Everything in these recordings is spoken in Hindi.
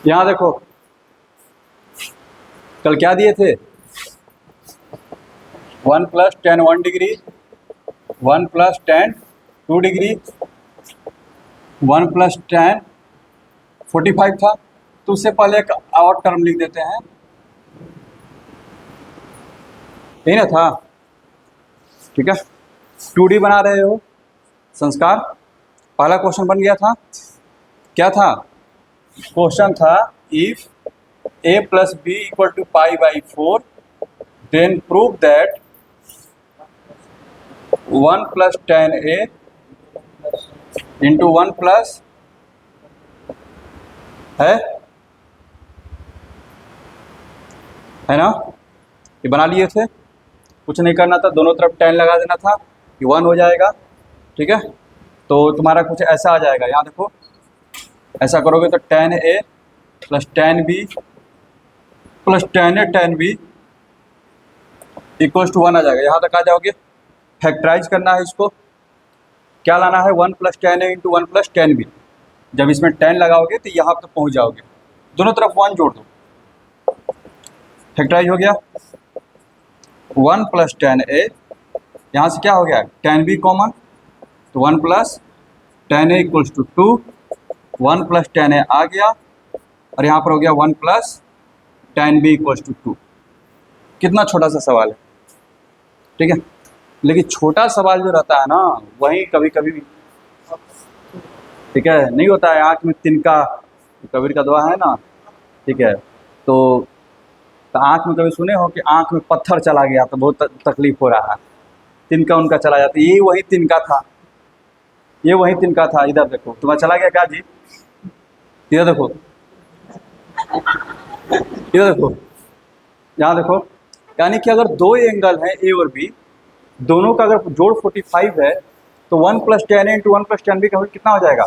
यहाँ देखो कल क्या दिए थे, 1 + tan 1 degree, 1 + tan 2 degree, 1 + tan 45 था। तो उससे पहले एक और टर्म लिख देते हैं, यही ना था। ठीक है, 2D बना रहे हो संस्कार। पहला क्वेश्चन बन गया था, क्या था क्वेश्चन था, if a + b = π/4 then prove that 1 + tan a into 1 plus है ना, ये बना लिए थे। कुछ नहीं करना था, दोनों तरफ tan लगा देना था, ये 1 हो जाएगा। ठीक है, तो तुम्हारा कुछ ऐसा आ जाएगा, यहाँ देखो ऐसा करोगे तो tan a + tan b + tan a tan b = 1 आ जाएगा। यहाँ तक आ जाओगे। फैक्टराइज करना है इसको, क्या लाना है, 1 + tan a × 1 + tan b। जब इसमें tan लगाओगे तो यहाँ तक पहुँच जाओगे, दोनों तरफ 1 जोड़ दो, फैक्टराइज हो गया। 1 + tan a, यहाँ से क्या हो गया, tan b कॉमन, तो 1 + tan a = 2, 1 + tan a आ गया, और यहाँ पर हो गया 1 + tan b = 2। कितना छोटा सा सवाल है, ठीक है। लेकिन छोटा सवाल जो रहता है ना, वही कभी कभी, ठीक है, नहीं होता है आँख में तिनका, कबीर का दुआ है ना, ठीक है। तो आँख में कभी सुने हो कि आँख में पत्थर चला गया तो बहुत तकलीफ हो रहा है, तिनका उनका चला जाता है, ये वही तिनका था, ये वही तिनका था। इधर देखो, तुम्हारा चला गया क्या जी, इधर देखो, इधर देखो, यहाँ देखो। यानी कि अगर दो एंगल हैं ए और बी, दोनों का अगर जोड़ 45 है, तो 1 + tan a × 1 + tan b का कितना हो जाएगा,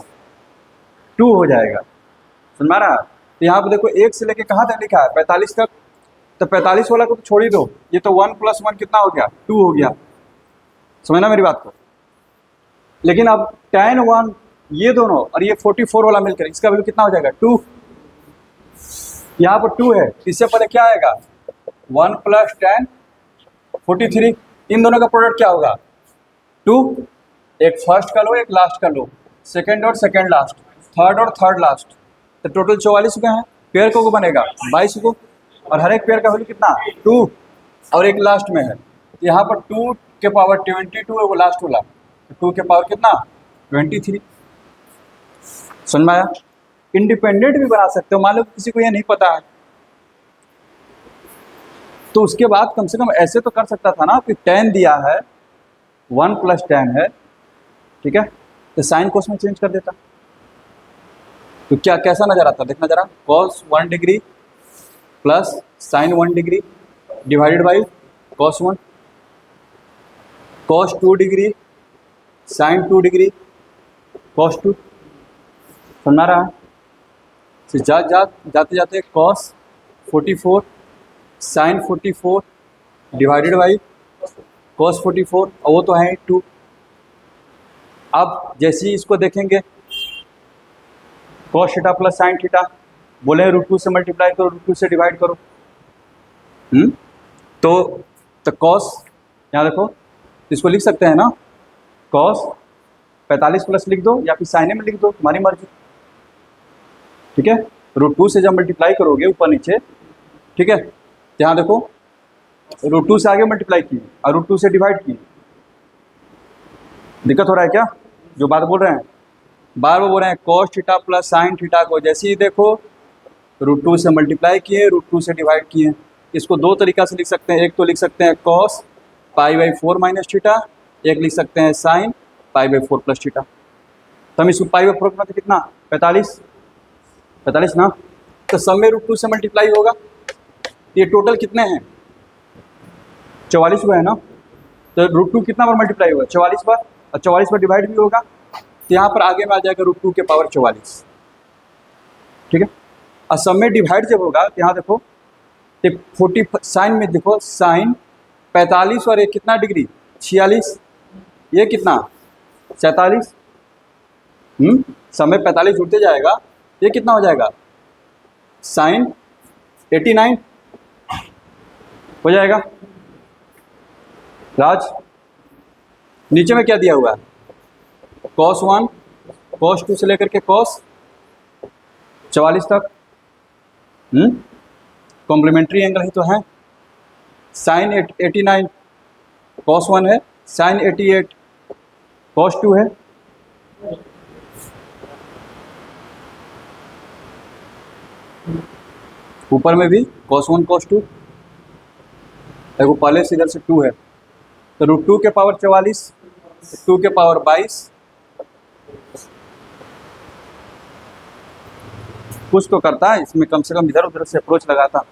2 हो जाएगा। समझ में आ रहा है। तो यहाँ पर देखो 1 से लेके कहाँ तक लिखा है, 45 तक, तो 45 वाला को तो छोड़ ही दो, ये तो 1 + 1 कितना हो गया, 2 हो गया। समझना मेरी बात को। लेकिन अब tan 1 ये दोनों और ये 44 वाला मिलकर इसका वैल्यू कितना हो जाएगा, 2। यहाँ पर 2 है, इससे पहले क्या आएगा, 1 + tan 43, इन दोनों का प्रोडक्ट क्या होगा, 2। एक फर्स्ट का लो, एक लास्ट का लो, सेकंड और सेकंड लास्ट, थर्ड और थर्ड लास्ट, तो टोटल 44 में है। पेयर को बनेगा 22 को, और हर एक पेयर का वैल्यू कितना, 2, और एक लास्ट में है। यहाँ पर 2 के पावर 22 है वो लास्ट वाला, 2 के पावर कितना, 23। समझ में आया। इंडिपेंडेंट भी बना सकते हो, मान लो किसी को ये नहीं पता है, तो उसके बाद कम से कम ऐसे तो कर सकता था ना कि tan दिया है, 1 + tan है, ठीक है, तो साइन कोस में चेंज कर देता, तो क्या कैसा नजर आता, देखना जरा, cos 1 degree plus sin 1 degree divided by cos 1, cos 2 degree sin 2 degree cos 2। सुनना रहा है, तो जाते जाते cos 44 sin 44 divided by cos 44, और वो तो है 2। अब जैसे ही इसको देखेंगे, cos theta plus sin theta, बोले √2 से मल्टीप्लाई करो, √2 से डिवाइड करो, तो cos, यहाँ देखो इसको लिख सकते हैं ना, cos 45 प्लस लिख दो या फिर साइन में लिख दो, तुम्हारी मर्जी, ठीक है। √2 से जब मल्टीप्लाई करोगे ऊपर नीचे, ठीक है, यहाँ देखो √2 से आगे मल्टीप्लाई किए और √2 से डिवाइड किए, दिक्कत हो रहा है क्या, जो बात बोल रहे हैं, बार बार बोल रहे हैं cos theta plus sin theta को जैसे ही देखो √2 से मल्टीप्लाई किए, √2 से डिवाइड किए। इसको दो तरीका से लिख सकते हैं, एक तो लिख सकते हैं cos π/4 - थीटा, एक लिख सकते हैं sin π/4 + थीटा। तो हम इसको π/4 में कितना, 45 ना, तो सब में √2 से मल्टीप्लाई होगा, ये टोटल कितने हैं, 44 हुआ है ना, तो √2 कितना बार मल्टीप्लाई होगा, 44 बार, और 44 बार डिवाइड भी होगा, तो यहाँ पर आगे में आ जाएगा √2 के पावर 44, ठीक है। और सब में डिवाइड जब होगा तो यहाँ देखो, तो 40 साइन में देखो, साइन 45 और ये कितना डिग्री, 46, ये कितना 47, सब में 45 जुड़ते जाएगा, ये कितना हो जाएगा साइन 89 हो जाएगा। राज, नीचे में क्या दिया हुआ है? cos 1 cos 2 से लेकर के cos 44 तक। कॉम्प्लीमेंट्री एंगल ही तो है। साइन 89 cos 1 है, साइन 88 cos 2 है। ऊपर में भी cos 1 cos 2, देखो पहले से इधर से 2 है तो √2 के पावर 44, 2 के पावर 22, कुछ तो करता है इसमें, कम से कम इधर उधर से अप्रोच लगाता।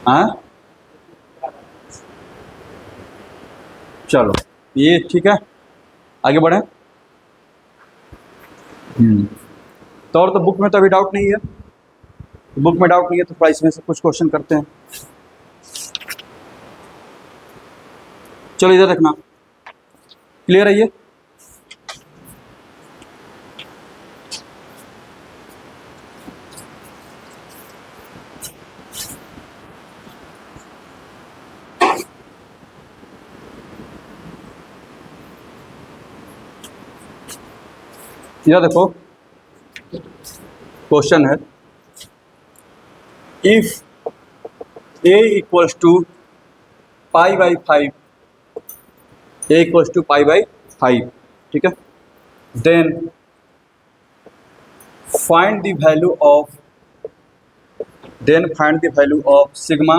हाँ चलो ये ठीक है, आगे बढ़े। तो और तो बुक में तो अभी डाउट नहीं है, बुक में डाउट नहीं है तो थोड़ा इसमें से कुछ क्वेश्चन करते हैं। चलो इधर देखना, क्लियर है ये? यह देखो क्वेश्चन है, if a equals to pi by 5, a equals to pi by 5, ठीक है, then find the value of sigma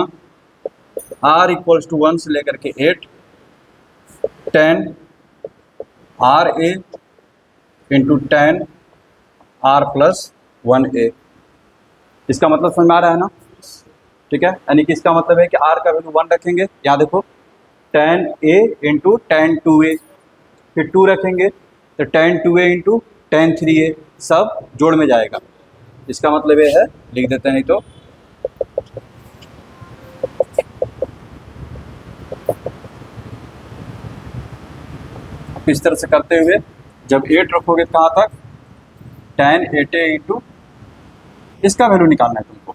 r equals to 1 से लेकर के 8 10 RA into 10 R plus 1A। इसका मतलब समझ में आ रहा है ना? ठीक है, यानी कि इसका मतलब है कि R का वैल्यू 1 रखेंगे, यहाँ देखो 10A इंटू 10 2A, फिर 2 रखेंगे तो 10 2A इंटू 10 3A, सब जोड़ में जाएगा। इसका मतलब ये है, लिख देते हैं नहीं तो इस तरह से करते हुए जब 8 रखोगे कहाँ तक, 10 8A इंटू, इसका वैल्यू निकालना है तुमको।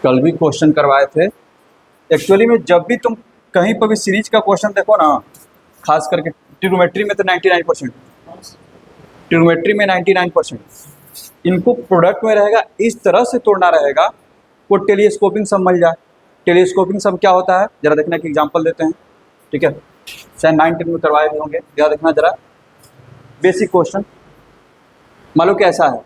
कल भी क्वेश्चन करवाए थे। एक्चुअली में जब भी तुम कहीं पर भी सीरीज का क्वेश्चन देखो ना, खास करके ट्रिग्नोमेट्री में तो 99%, ट्रिग्नोमेट्री में 99%, इनको प्रोडक्ट में रहेगा, इस तरह से तोड़ना रहेगा वो टेलीस्कोपिंग सम मिल जाए। टेलीस्कोपिंग सम क्या होता है जरा देखना, कि एग्जांपल देते हैं, ठीक है, शायद 9 में करवाए भी होंगे, जरा देखना जरा, बेसिक क्वेश्चन। मान लो कि ऐसा है,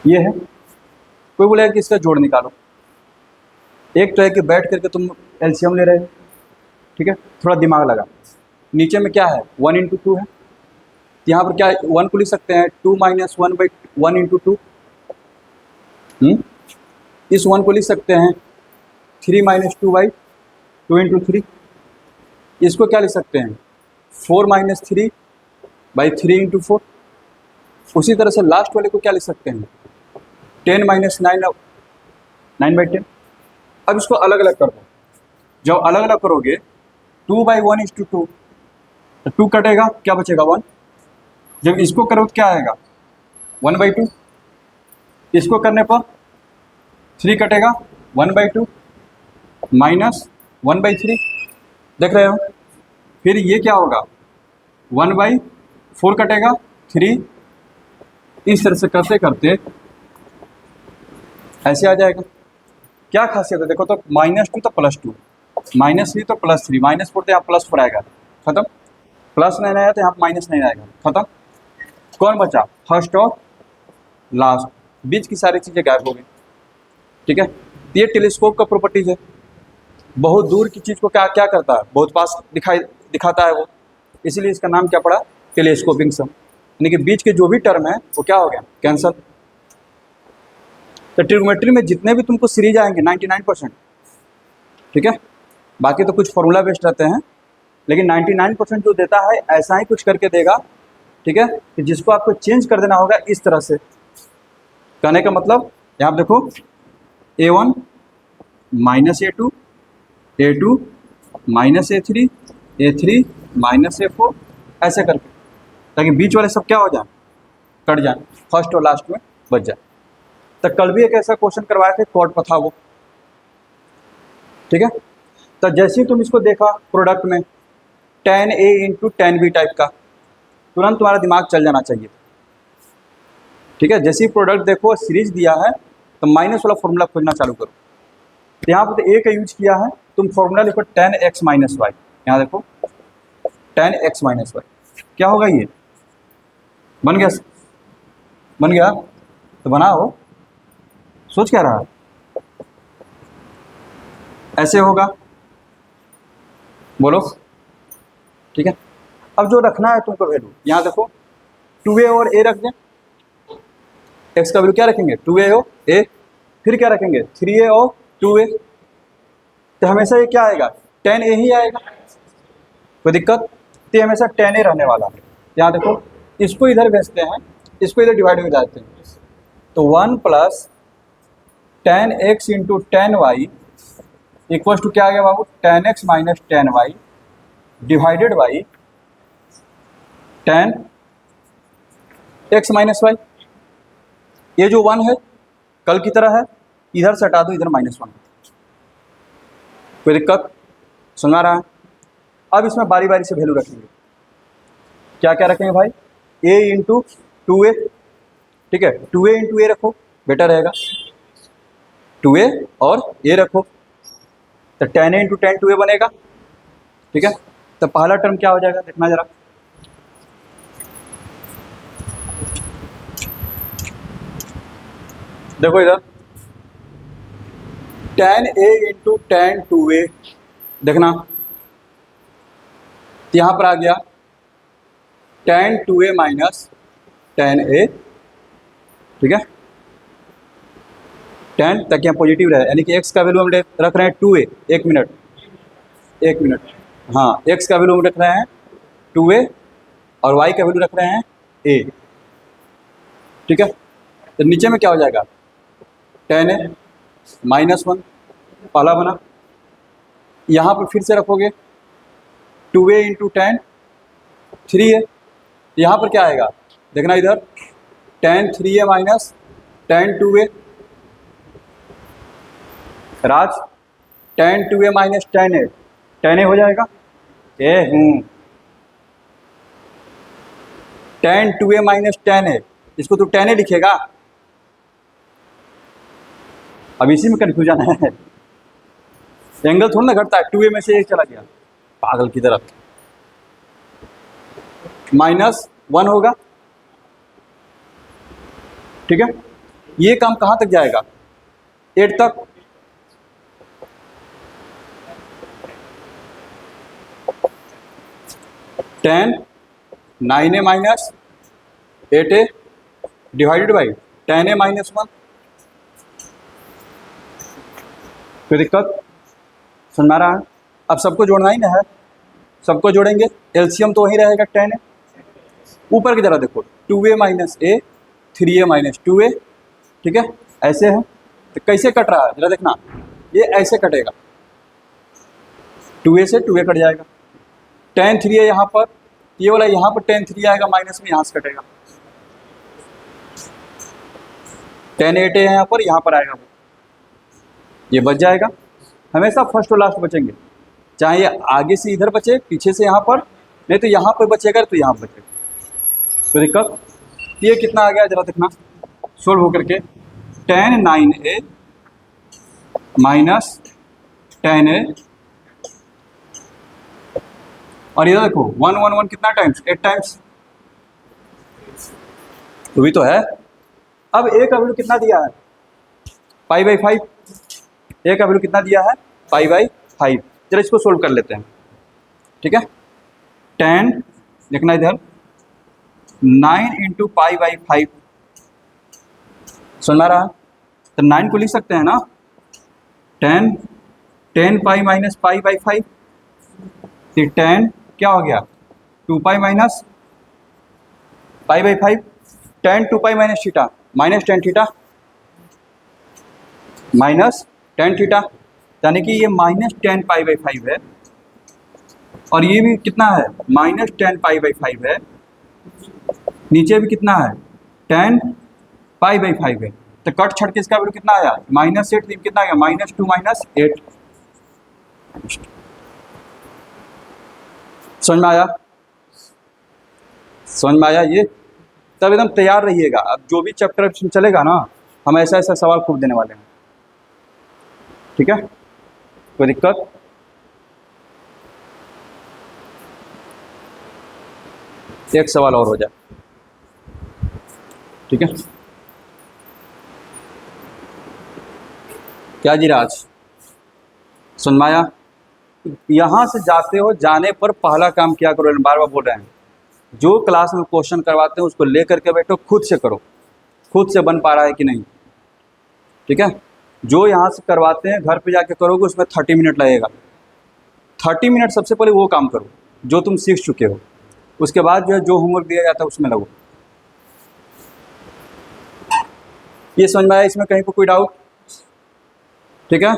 ये है, कोई बोलेगा कि इसका जोड़ निकालो। एक तो है कि बैठ करके तुम एलसीएम ले रहे हो, ठीक है, थोड़ा दिमाग लगा। नीचे में क्या है, 1 इंटू 2 है, यहाँ पर क्या 1 को लिख सकते हैं 2 माइनस 1 बाई 1 इंटू 2, इस 1 को लिख सकते हैं 3 माइनस 2 बाई 2 इंटू 3, इसको क्या लिख सकते हैं 4 माइनस 3 बाई 3 इंटू 4। उसी तरह से लास्ट वाले को क्या लिख सकते हैं 10 माइनस 9 बाई 10। अब इसको अलग अलग कर दो, जब अलग अलग करोगे 2 बाई 1 इंटू 2, तो 2 कटेगा, क्या बचेगा 1। जब इसको करो तो क्या आएगा 1 बाई 2, इसको करने पर 3 कटेगा 1 बाई 2 माइनस 1 बाई 3, देख रहे हो। फिर ये क्या होगा 1 बाई 4 कटेगा 3, इस तरह से करते करते ऐसे आ जाएगा। क्या खासियत है देखो, तो -2 तो +2, -3 तो +3, -4 तो यहाँ +4 आएगा, खत्म। +9 आया तो यहाँ -9 आएगा, खत्म। कौन बचा, फर्स्ट और लास्ट, बीच की सारी चीज़ें गायब हो गई, ठीक है। ये टेलीस्कोप का प्रॉपर्टीज है, बहुत दूर की चीज़ को क्या क्या करता है, बहुत पास दिखाता है वो, इसीलिए इसका नाम क्या पड़ा, टेलीस्कोपिंग सम। यानी कि बीच के जो भी टर्म है वो क्या हो गया, कैंसल। तो ट्रिग्नोमेट्री में जितने भी तुमको सीरीज आएंगे 99%, ठीक है, बाकी तो कुछ फॉर्मूला बेस्ड रहते हैं, लेकिन 99% जो देता है ऐसा ही कुछ करके देगा, ठीक है, कि जिसको आपको चेंज कर देना होगा इस तरह से, कहने का मतलब यहाँ पे देखो A1 minus A2, A2 minus A3, A3 minus A4, ऐसे करके, ताकि बीच वाले सब क्या हो जाए, कट जाए, फर्स्ट और लास्ट में बच जाए। तो कल भी एक ऐसा क्वेश्चन करवाए थे, क्वाड पर था वो, ठीक है। तो जैसे ही तुम इसको देखा प्रोडक्ट में tan A into tan B type का, तुरंत तुम्हारा दिमाग चल जाना चाहिए, ठीक है। जैसे ही प्रोडक्ट देखो सीरीज दिया है तो माइनस वाला फॉर्मूला खोजना चालू करो। तो यहाँ पर तो A का यूज किया है, तुम फॉर्मूला लिखो tan x माइनस वाई। यहाँ देखो tan x माइनस वाई क्या होगा, ये बन गया, बन गया, तो बनाओ, सोच क्या रहा है, ऐसे होगा, बोलो, ठीक है। अब जो रखना है तुमको वैल्यू, यहाँ देखो 2a और a रख दें, x का वैल्यू क्या रखेंगे 2a और a, फिर क्या रखेंगे 3a और 2a, तो हमेशा ये क्या आएगा tan a ही आएगा, कोई दिक्कत, तो हमेशा tan a रहने वाला है। यहाँ देखो इसको इधर भेजते हैं, इसको इधर डिवाइड हो जाते हैं, तो 1 plus tan x into tan y equal to क्या आ गया बाबू, tan x minus tan y divided by tan x minus y. ये जो 1 है कल की तरह है, इधर से हटा दो, इधर -1, कोई दिक्कत, सुना रहा है। अब इसमें बारी बारी से वैल्यू रखेंगे, क्या क्या रखेंगे भाई, a इंटू 2a, ठीक है, 2a इंटू a रखो, बेटर रहेगा, 2a और a रखो, तो tan a into tan 2a बनेगा, ठीक है। तो पहला टर्म क्या हो जाएगा, देखना जरा, देखो इधर tan a into tan 2a, देखना यहाँ पर आ गया tan 2a minus tan a, ठीक है, tan, ताकि यहाँ पॉजिटिव रहे, यानी कि x का वैल्यू हम रख रहे हैं 2a, एक मिनट, हाँ, x का वैल्यू हम रख रहे हैं 2a और y का वैल्यू रख रहे हैं a, ठीक है। तो नीचे में क्या हो जाएगा tan a -1, पहला बना, यहाँ पर फिर से रखोगे 2a इंटू tan 3a, यहाँ पर क्या आएगा, देखना इधर tan 3a minus tan 2a, Raj tan 2a minus tan a हो जाएगा, tan 2a minus tan a, इसको तो tan a लिखेगा, अब इसी में कन्फ्यूजन है, एंगल थोड़ा ना घटता है, 2a में से एक चला गया पागल की तरफ, -1 होगा, ठीक है। ये काम कहाँ तक जाएगा, 8 तक, tan 9a minus 8a divided by tan a -1, कोई दिक्कत, सुनना रहा है। अब सबको जोड़ना ही ना है, सबको जोड़ेंगे, एलसीएम तो वही रहेगा tan a, ऊपर की तरह देखो 2a minus a 3a minus 2a, ठीक है, ऐसे है, तो कैसे कट रहा है जरा देखना, ये ऐसे कटेगा, 2a से 2a कट जाएगा, tan 3a यहाँ पर, ये वाला यहाँ पर tan 3 आएगा, माइनस में यहाँ से कटेगा, tan 8a यहाँ पर आएगा, ये बच जाएगा, हमेशा फर्स्ट और लास्ट बचेंगे, चाहे ये आगे से इधर बचे, पीछे से यहाँ पर, नहीं तो यहाँ पर बचेगा तो यहाँ बचेगा, कोई दिक्कत। ये कितना आ गया जरा देखना, सोल्व होकर के tan 9a minus tan a, और इधर देखो 1 1 1 कितना टाइम्स, 8 टाइम्स, तो भी तो है। अब a का वैल्यू कितना दिया है, π/5, a का वैल्यू कितना दिया है π/5, चलो इसको सोल्व कर लेते हैं, ठीक है। tan लिखना इधर 9 इंटू π/5, सुनना रहा, तो 9 को लिख सकते हैं ना, tan पाई माइनस π/5, फिर tan क्या हो गया 2π minus π/5, tan 2π minus theta minus tan theta, minus tan theta, यानी कि ये minus tan pi by five है, और ये भी कितना है minus tan pi by five है, नीचे भी कितना है टेन पाई बाई फाइव है। तो कट छट के इसका वैल्यू कितना आया माइनस एट, कितना आया माइनस टू माइनस एट। समझ में आया, समझ में आया ये। तब एकदम तैयार रहिएगा, अब जो भी चैप्टर चलेगा ना हम ऐसा ऐसा सवाल खूब देने वाले हैं, ठीक है, कोई दिक्कत। एक सवाल और हो जाए, ठीक है। क्या जी राज, सुन माया, यहाँ से जाते हो, जाने पर पहला काम क्या करो, बार बार बोल रहे हैं, जो क्लास में क्वेश्चन करवाते हैं उसको ले करके बैठो, खुद से करो, खुद से बन पा रहा है कि नहीं, ठीक है। जो यहाँ से करवाते हैं घर पे जाके करोगे उसमें 30 मिनट लगेगा, 30 मिनट सबसे पहले वो काम करो जो तुम सीख चुके हो, उसके बाद जो है जो होमवर्क दिया जाता है उसमें लगो। ये समझ में आया, इसमें कहीं पर कोई डाउट, ठीक है।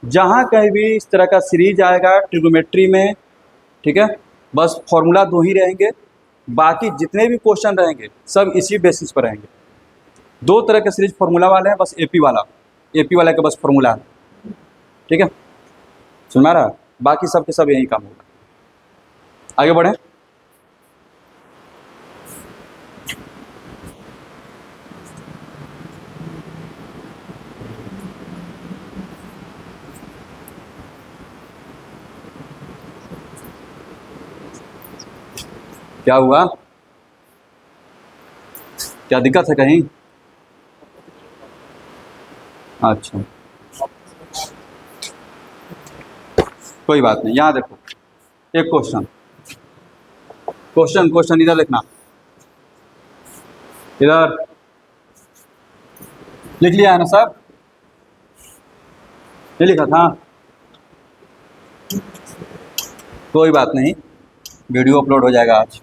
जहाँ कहीं भी इस तरह का सीरीज आएगा ट्रिग्नोमेट्री में, ठीक है, बस फॉर्मूला दो ही रहेंगे, बाकी जितने भी क्वेश्चन रहेंगे सब इसी बेसिस पर रहेंगे। दो तरह के सीरीज फॉर्मूला वाले हैं, बस एपी वाला का बस फॉर्मूला है, ठीक है, सुन रहा, बाकी सब के सब यही काम होगा। आगे बढ़े, क्या हुआ, क्या दिक्कत है कहीं? अच्छा, कोई बात नहीं, यहाँ देखो एक क्वेश्चन, क्वेश्चन इधर लिखना, इधर लिख लिया है ना सब, नहीं लिखा था, कोई बात नहीं, वीडियो अपलोड हो जाएगा आज।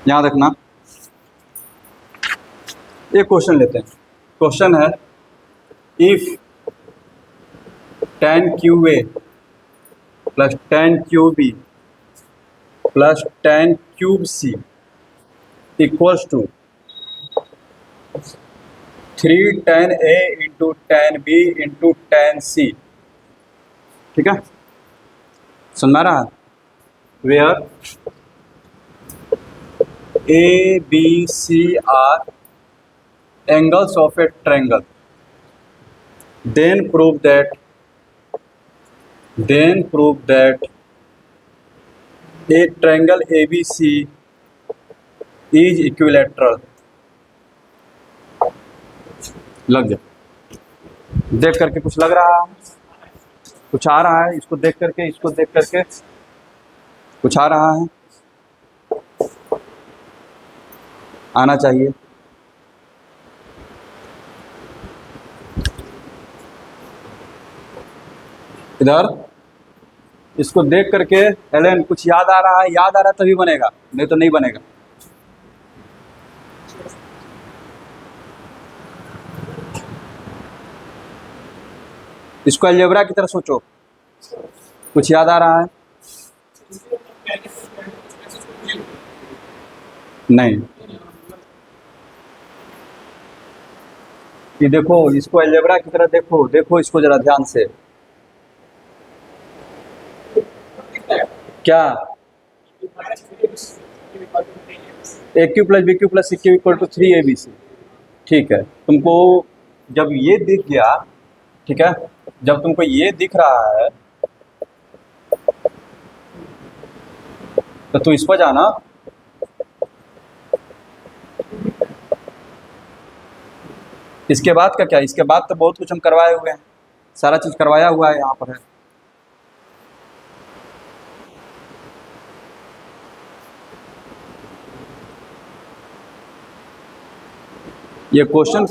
यहाँ देखना, एक क्वेश्चन लेते हैं, क्वेश्चन है if tan QA plus tan QB plus tan cube C equals to 3 tan A into tan B into tan C, ठीक है, सुन में रहा, where A B C are angles of a triangle, then prove that a triangle ABC is equilateral। लग जा, देख करके कुछ लग रहा है, कुछ आ रहा है, इसको देख करके कुछ आ रहा है, आना चाहिए। इधर इसको देख करके एलन कुछ याद आ रहा है, याद आ रहा है तभी बनेगा, नहीं तो नहीं बनेगा। इसको अलजेब्रा की तरह सोचो, कुछ याद आ रहा है? नहीं, ये देखो, इसको अलजेब्रा की तरह देखो इसको जरा ध्यान से, क्या A cube plus B cube plus C cube equal to 3ABC, ठीक है। तुमको जब ये दिख गया, ठीक है, जब तुमको ये दिख रहा है तो तू इस पर जाना, इसके बाद का क्या, इसके बाद तो बहुत कुछ हम करवाए हुए हैं, सारा चीज करवाया हुआ है यहाँ पर है। ये क्वेश्चन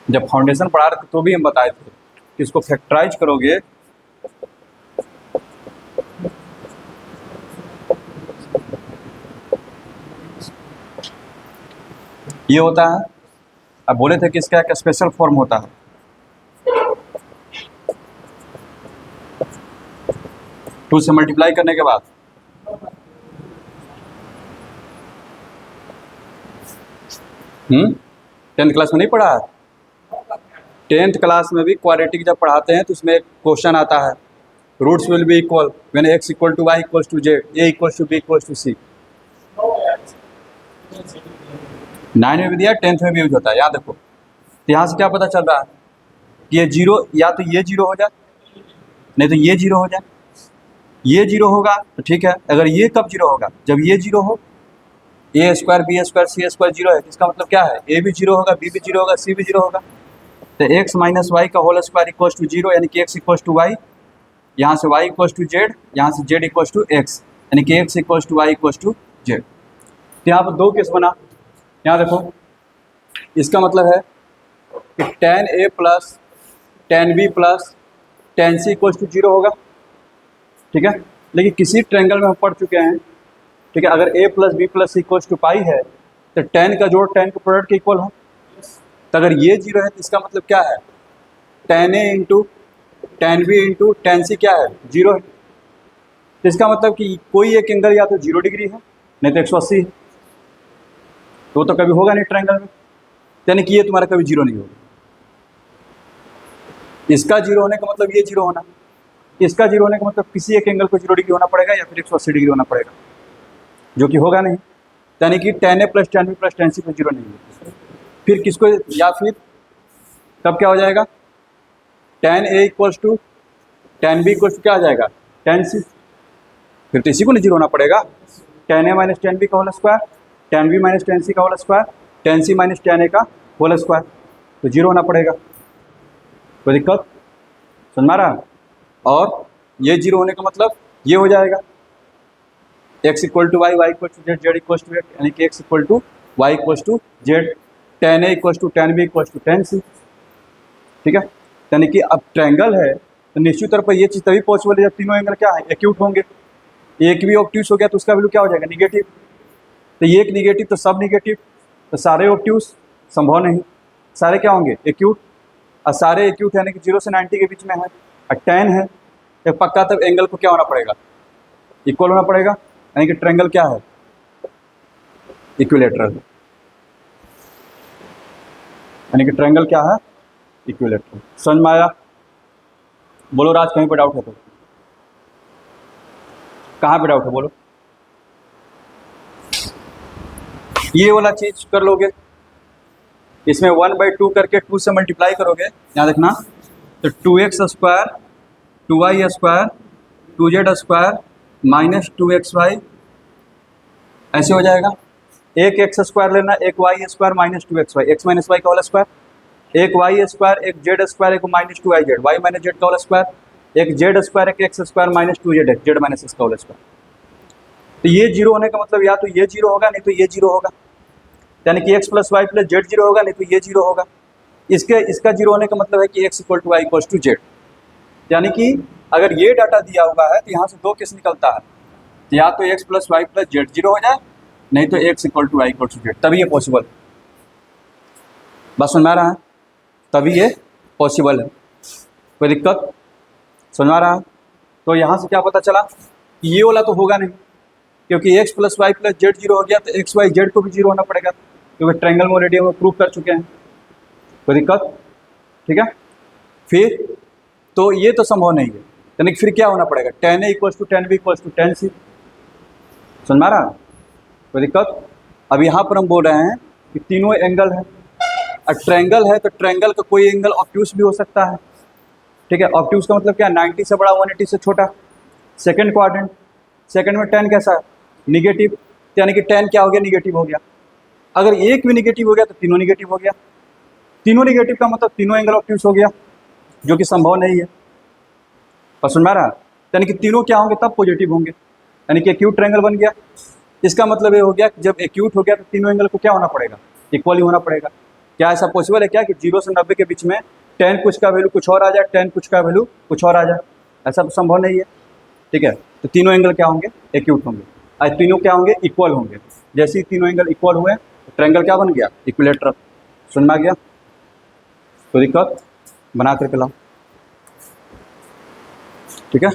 जब फाउंडेशन पढ़ा रहे थे तो भी हम बताए थे कि इसको फैक्टराइज करोगे ये होता है। अब बोले थे कि इसका एक स्पेशल फॉर्म होता है, टू से मल्टीप्लाई करने के बाद टेंथ क्लास में नहीं पढ़ा है? टेंथ क्लास में भी क्वाड्रेटिक जब पढ़ाते हैं तो उसमें एक क्वेश्चन आता है, roots will be equal when x equal to y equal to z, a equal to b equal to c। 9 में भी दिया, 10th में भी यूज होता है, याद रखो। तो यहाँ से क्या पता चल रहा है कि ये जीरो, या तो ये जीरो हो जाए नहीं तो ये जीरो हो जाए। ये जीरो होगा तो ठीक है, अगर ये कब जीरो होगा? जब ये जीरो हो, ए स्क्वायर बी स्क्वायर सी स्क्वायर जीरो है, इसका मतलब क्या है? ए भी जीरो होगा, बी भी जीरो होगा, सी भी जीरो होगा। तो एक्स माइनस वाई का whole square equal to zero, यानी कि एक्स इक्वल टू वाई, यहाँ से वाई इक्वल टू जेड, यहाँ से जेड इक्वल टू एक्स, यानी कि x equal to y equal to z. तो यहाँ पर दो केस बना। यहाँ देखो, इसका मतलब है कि tan a plus tan b plus tan c equal to zero होगा, ठीक है। लेकिन किसी ट्रायंगल में हम पढ़ चुके हैं, ठीक है, अगर a plus B plus C equal to pi है तो tan का जोड़ tan के प्रोडक्ट के इक्वल हो। तो अगर ये जीरो है तो इसका मतलब क्या है? tan a into tan b into tan c क्या है? जीरो है। तो इसका मतलब कि कोई एक एंगल या तो 0 डिग्री है नहीं तो 180 है, तो कभी होगा नहीं ट्रायंगल में, यानी कि ये तुम्हारा कभी जीरो नहीं होगा। इसका जीरो होने का मतलब ये जीरो होना, इसका जीरो होने का मतलब किसी एक एंगल को 0 डिग्री होना पड़ेगा या फिर 180 डिग्री होना पड़ेगा, जो कि होगा नहीं। यानी कि tan a plus tan b plus tan c को जीरो नहीं होगा। फिर किसको, या फिर तब क्या हो जाएगा? tan a equals to tan b equals to क्या आ जाएगा? tan c। फिर तो इसी को नहीं जीरो होना पड़ेगा। tan a minus tan b का whole square, tan b minus tan c का whole square, tan c minus tan a का होल स्क्वायर, तो जीरो होना पड़ेगा। कोई दिक्कत? समझ में आ रहा है? और ये जीरो होने का मतलब ये हो जाएगा x equal to y, y equal to z, z equal to x, यानी कि x equal to y equal to z, tan a equal to tan b equal to tan c, ठीक है। यानी कि अब ट्रायंगल है तो निश्चित तौर पर ये चीज़ तभी पॉसिबल है जब तीनों एंगल क्या है? एक्यूट होंगे। एक भी ऑब्ट्यूस हो गया तो उसका वैल्यू क्या हो जाएगा? निगेटिव। तो ये एक निगेटिव तो सब निगेटिव, तो सारे ऑब्ट्यूस संभव नहीं, सारे क्या होंगे? एक्यूट। और सारे एक्यूट यानी कि 0 से 90 के बीच में है, और tan है तो पक्का, तब एंगल को क्या होना पड़ेगा? इक्वल होना पड़ेगा, यानी कि ट्रायंगल क्या है? इक्विलेटरल। यानी कि ट्रायंगल क्या है? इक्विलेटरल। समझ में आया? बोलो राज, कहीं पर डाउट है तो? कहाँ पे डाउट है बोलो? ये वाला चीज कर लोगे, इसमें 1/2 करके 2 से मल्टीप्लाई करोगे, यहाँ देखना, तो 2x square 2y square 2z square minus 2xy ऐसे हो जाएगा। एक एक्स स्क्वायर लेना, एक y square minus 2xy, x minus y का होल स्क्वायर, एक वाई स्क्वायर, एक जेड स्क्वायर, एक minus 2iz, y minus z का होल स्क्वायर, एक जेड स्क्वायर, एक x square minus 2z, z minus x का होल स्क्वायर। तो ये जीरो होने का मतलब या तो ये जीरो होगा नहीं तो ये जीरो होगा, यानी कि x plus y plus z zero होगा नहीं तो ये जीरो होगा। इसका जीरो होने का मतलब है कि x equal to y equal to z. यानी कि अगर ये डाटा दिया हुआ है तो यहाँ से दो केस निकलता है, तो या तो x plus y plus z zero हो जाए, नहीं तो x equal to y equal to z, तभी ये पॉसिबल। बस समझ में आ रहा है? तभी ये पॉसिबल है। कोई दिक्कत? समझ में आ रहा है? तो यहाँ से क्या पता चला कि ये वाला तो होगा नहीं, क्योंकि x plus y plus z zero हो गया तो एक्स वाई जेड को भी जीरो होना पड़ेगा, क्योंकि ट्रायंगल में ऑलरेडी हम प्रूव कर चुके हैं। कोई दिक्कत? ठीक है। फिर तो ये तो संभव नहीं है, यानी कि फिर क्या होना पड़ेगा? tan a equals to tan b equals to tan c। समझ में आ रहा है? कोई दिक्कत? अब यहाँ पर हम बोल रहे हैं कि तीनों एंगल है, और ट्रायंगल है तो ट्रायंगल का कोई एंगल ऑब्ट्यूस भी हो सकता है, ठीक है। ऑब्ट्यूस का मतलब क्या? 90 से बड़ा 180 से छोटा। सेकंड क्वाड्रेंट, सेकंड में tan कैसा है? निगेटिव, यानी कि tan क्या हो गया? निगेटिव हो गया। अगर एक भी निगेटिव हो गया तो तीनों निगेटिव हो गया। तीनों निगेटिव का मतलब तीनों एंगल ऑब्ट्यूस हो गया, जो कि संभव नहीं है। पर सुन रहा है? यानी कि तीनों क्या होंगे? तब पॉजिटिव होंगे, यानी कि एक्यूट ट्रायंगल बन गया। इसका मतलब ये हो गया कि जब एक्यूट हो गया तो तीनों एंगल को क्या होना पड़ेगा? इक्वल ही होना पड़ेगा। क्या ऐसा पॉसिबल है क्या कि 0 से 90 के बीच में tan कुछ का वैल्यू कुछ और आ जाए, tan कुछ का वैल्यू कुछ और आ जाए? ऐसा तो संभव नहीं है। ठीक है, तो तीनों एंगल क्या होंगे? एक्यूट होंगे। आज तीनों क्या होंगे? इक्वल होंगे। जैसे ही तीनों एंगल इक्वल हुए तो ट्रायंगल क्या बन गया? इक्विलेटरल। समझ में आ गया? कोई दिक्कत? बना करके लाओ। ठीक है।